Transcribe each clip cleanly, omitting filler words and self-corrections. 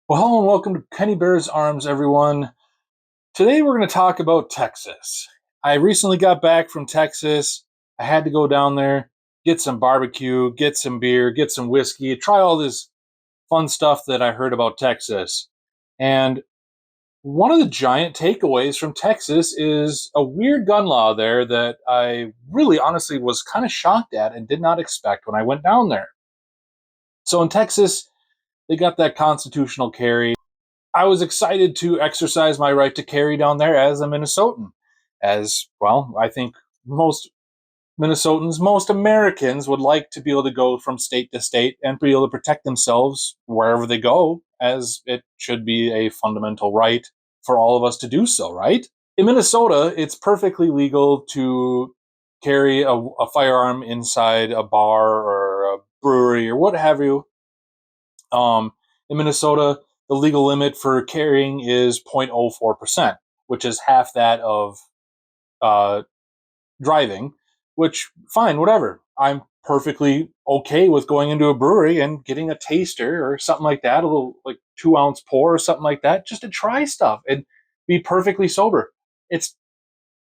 Well, hello and welcome to Penny Bear's Arms, everyone. Today we're going to talk about Texas. I recently got back from Texas. I had to go down there, get some barbecue, get some beer, get some whiskey, try all this fun stuff that I heard about Texas. And one of the giant takeaways from Texas is a weird gun law there that I really honestly was kind of shocked at and did not expect when I went down there. So in Texas, they got that constitutional carry. I was excited to exercise my right to carry down there as a Minnesotan. As well, I think most Minnesotans, most Americans would like to be able to go from state to state and be able to protect themselves wherever they go, as it should be a fundamental right for all of us to do so, right? In Minnesota, it's perfectly legal to carry a firearm inside a bar or a brewery or what have you. In Minnesota, the legal limit for carrying is 0.04%, which is half that of uh, driving, which, fine, whatever. I'm perfectly okay with going into a brewery and getting a taster or something like that, a little like 2 ounce pour or something like that, just to try stuff and be perfectly sober. It's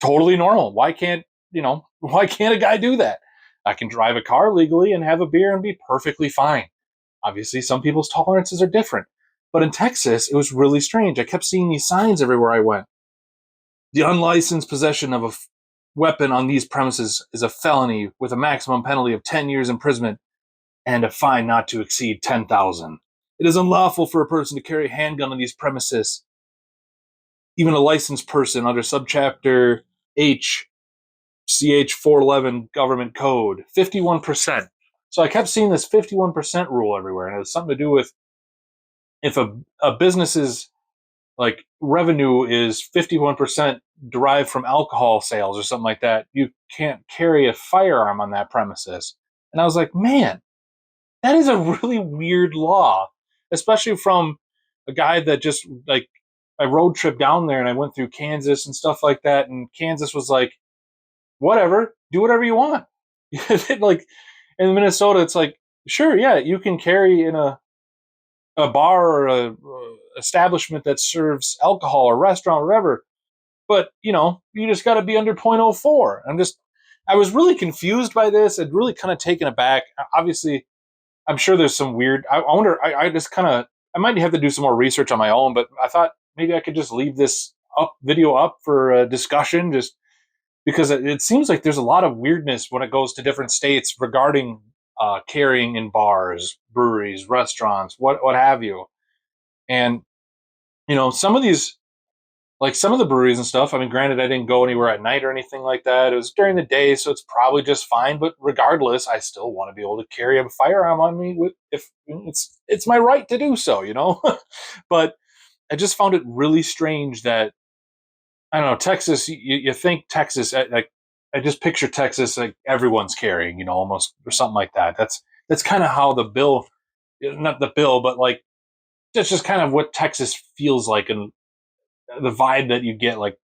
totally normal. Why can't a guy do that? I can drive a car legally and have a beer and be perfectly fine. Obviously, some people's tolerances are different. But in Texas, it was really strange. I kept seeing these signs everywhere I went. The unlicensed possession of a weapon on these premises is a felony with a maximum penalty of 10 years imprisonment and a fine not to exceed 10,000. It is unlawful for a person to carry a handgun on these premises. Even a licensed person under subchapter H CH 411 government code, 51%. So I kept seeing this 51% rule everywhere, and it was something to do with if a business's like revenue is 51% derived from alcohol sales or something like that, you can't carry a firearm on that premises. And I was like, man, that is a really weird law, especially from a guy that just like I road trip down there and I went through Kansas and stuff like that. And Kansas was like, whatever, do whatever you want. Like in Minnesota, it's like, sure, yeah, you can carry in a bar or a establishment that serves alcohol or restaurant or whatever, but you just got to be under 0.04. I was really confused by this and really kind of taken aback. Obviously, I'm sure there's some weird. I wonder. I just kind of. I might have to do some more research on my own, but I thought maybe I could just leave this video up for discussion, just because it seems like there's a lot of weirdness when it goes to different states regarding carrying in bars, breweries, restaurants, what have you. And some of these, like some of the breweries and stuff. I mean, granted, I didn't go anywhere at night or anything like that. It was during the day, so it's probably just fine. But regardless, I still want to be able to carry a firearm on me with if it's my right to do so. But I just found it really strange that I don't know Texas. You think Texas like I just picture Texas like everyone's carrying, almost or something like that. That's kind of how the bill, not the bill, but like that's just kind of what Texas feels like and the vibe that you get, like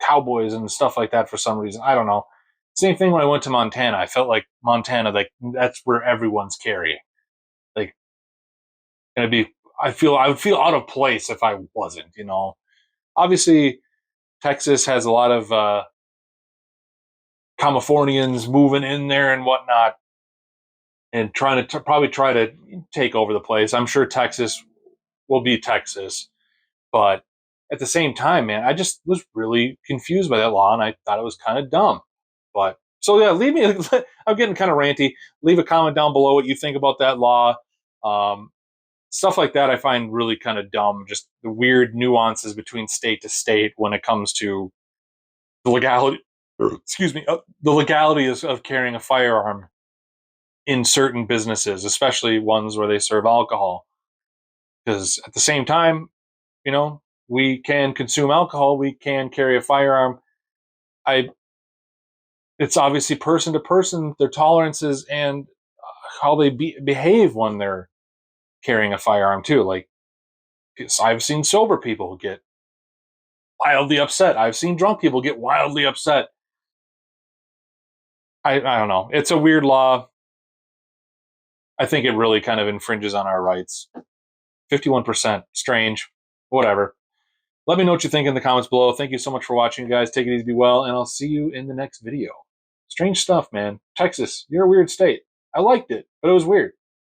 cowboys and stuff like that. For some reason, I don't know. Same thing when I went to Montana. I felt like Montana, like that's where everyone's carrying. Like, it'd be. I would feel out of place if I wasn't. Obviously, Texas has a lot of Californians moving in there and whatnot, and trying to probably try to take over the place. I'm sure Texas will be Texas, but at the same time, man, I just was really confused by that law, and I thought it was kind of dumb. But so yeah, leave me. I'm getting kind of ranty. Leave a comment down below what you think about that law. Um, Stuff like that I find really kind of dumb. Just the weird nuances between state to state when it comes to the legality. Excuse me, the legality of carrying a firearm in certain businesses, especially ones where they serve alcohol. Because at the same time, you know, we can consume alcohol, we can carry a firearm. I It's obviously person to person, their tolerances and how they behave when they're carrying a firearm too. Like I've seen sober people get wildly upset. I've seen drunk people get wildly upset. I don't know. It's a weird law. I think it really kind of infringes on our rights. 51%. Strange. Whatever. Let me know what you think in the comments below. Thank you so much for watching, guys. Take it easy, be well, and I'll see you in the next video. Strange stuff, man. Texas, you're a weird state. I liked it, but it was weird.